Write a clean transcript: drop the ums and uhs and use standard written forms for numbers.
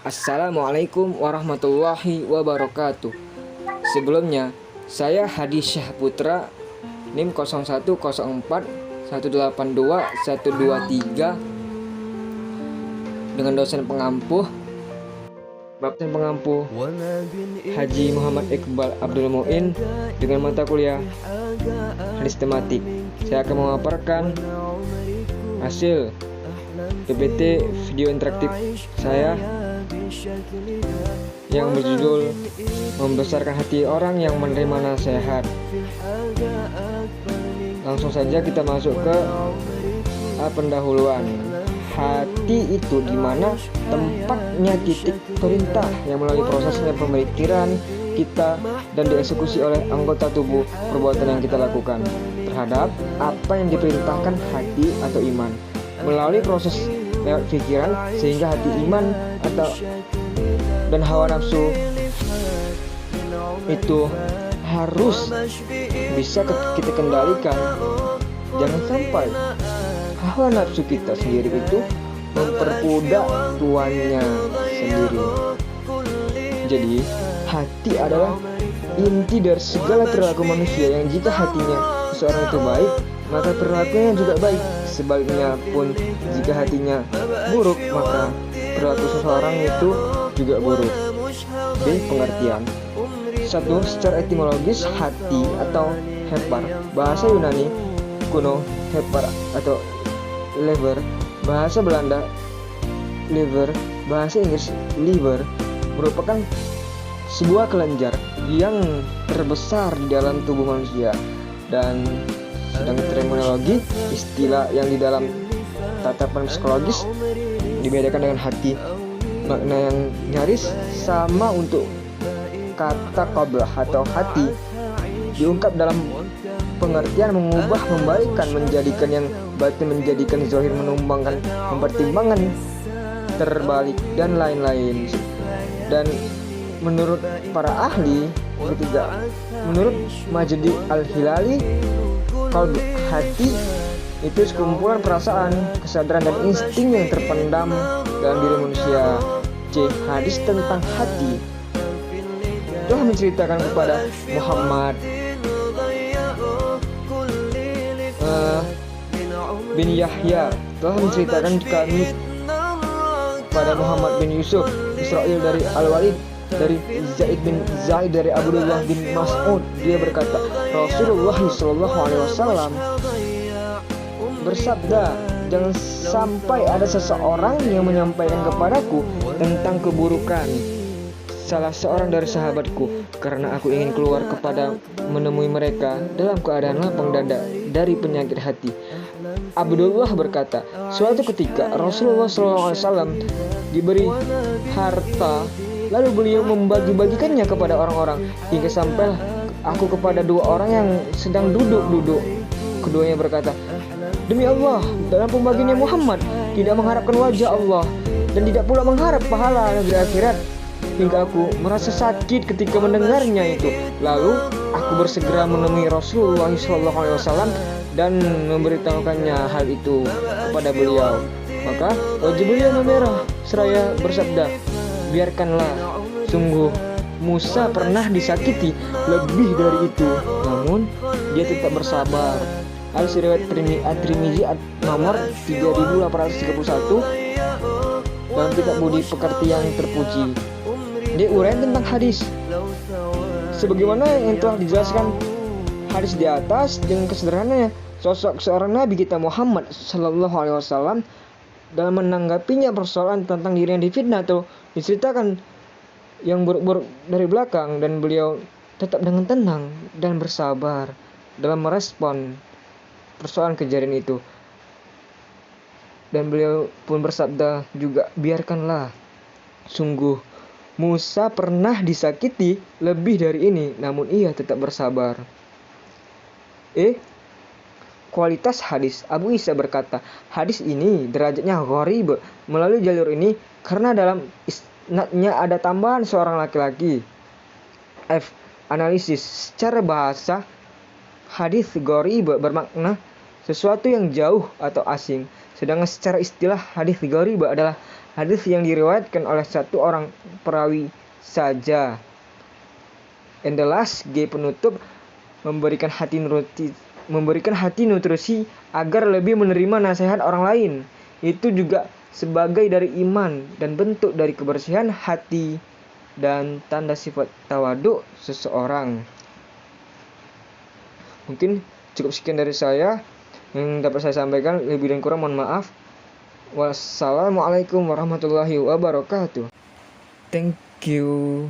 Assalamualaikum warahmatullahi wabarakatuh. Sebelumnya, saya Hadi Syah Putra, NIM 0104 182 123 dengan dosen pengampuh Haji Muhammad Iqbal Abdul Muin dengan mata kuliah hadis tematik. Saya akan memaparkan hasil PPT video interaktif saya yang berjudul Membesarkan Hati Orang yang Menerima Nasihat. Langsung saja kita masuk ke pendahuluan. Hati itu dimana tempatnya titik perintah yang melalui prosesnya pemikiran kita dan dieksekusi oleh anggota tubuh perbuatan yang kita lakukan terhadap apa yang diperintahkan hati atau iman melalui proses lewat pikiran, sehingga hati iman atau dan hawa nafsu itu harus bisa kita kendalikan. Jangan sampai hawa nafsu kita sendiri itu memperbudak tuannya sendiri. Jadi hati adalah inti dari segala perilaku manusia, yang jika hatinya seseorang itu baik, maka perilakunya juga baik. Sebaliknya pun, jika hatinya buruk, maka perilaku seseorang itu juga buruk. B. Pengertian. 1. Secara etimologis, hati atau hepar, bahasa Yunani kuno hepar atau lever, bahasa Belanda liver, bahasa Inggris liver, merupakan sebuah kelenjar yang terbesar di dalam tubuh manusia. Dan sedang terminologi, istilah yang di dalam tatapan psikologis dibedakan dengan hati. Makna yang nyaris sama untuk kata qablah atau hati diungkap dalam pengertian mengubah, membalikkan, menjadikan yang batin, menjadikan zahir, menumbangkan, mempertimbangkan, terbalik, dan lain-lain. Dan menurut para ahli ketiga, menurut Majdi Al-Hilali, qalb, hati itu sekumpulan perasaan, kesadaran, dan insting yang terpendam dalam diri manusia. C. Hadis tentang hati telah menceritakan kepada Muhammad bin Yahya, telah menceritakan kami pada Muhammad bin Yusuf Israel dari Al-Walid, dari Zaid bin Zaid, dari Abdullah bin Mas'ud. Dia berkata, Rasulullah SAW bersabda, jangan sampai ada seseorang yang menyampaikan kepadaku tentang keburukan salah seorang dari sahabatku, karena aku ingin keluar kepada menemui mereka dalam keadaan lapang dada dari penyakit hati. Abdullah berkata, suatu ketika Rasulullah SAW diberi harta, lalu beliau membagi-bagikannya kepada orang-orang, hingga sampailah aku kepada dua orang yang sedang duduk-duduk. Keduanya berkata, demi Allah, dalam pembagiannya Muhammad tidak mengharapkan wajah Allah dan tidak pula mengharap pahala negeri akhirat, hingga aku merasa sakit ketika mendengarnya itu. Lalu aku bersegera menemui Rasulullah SAW dan memberitahukannya hal itu kepada beliau. Maka wajah beliau memerah seraya bersabda, biarkanlah, sungguh Musa pernah disakiti lebih dari itu, namun dia tetap bersabar. Al-Riwayat At-Tirmizi nomor 3831 dalam kitab Budi Pekerti yang Terpuji. Dia uraian tentang hadis sebagaimana yang telah dijelaskan hadis di atas dengan kesederhananya. Sosok seorang Nabi kita Muhammad Sallallahu Alaihi Wasallam dalam menanggapinya persoalan tentang diri yang difitnah atau diceritakan yang buruk-buruk dari belakang, dan beliau tetap dengan tenang dan bersabar dalam merespon persoalan kejadian itu. Dan beliau pun bersabda juga, biarkanlah, sungguh Musa pernah disakiti lebih dari ini, namun ia tetap bersabar. Kualitas hadis. Abu Isa berkata, hadis ini derajatnya gharib melalui jalur ini karena dalam isnadnya ada tambahan seorang laki-laki. F. Analisis. Secara bahasa, hadis gharib bermakna sesuatu yang jauh atau asing. Sedangkan secara istilah hadis gharib adalah hadis yang diriwayatkan oleh satu orang perawi saja. And the last, G penutup, memberikan hati nutrisi agar lebih menerima nasihat orang lain. Itu juga sebagai dari iman dan bentuk dari kebersihan hati dan tanda sifat tawaduk seseorang. Mungkin cukup sekian dari saya yang dapat saya sampaikan. Lebih dan kurang mohon maaf. Wassalamualaikum warahmatullahi wabarakatuh. Thank you.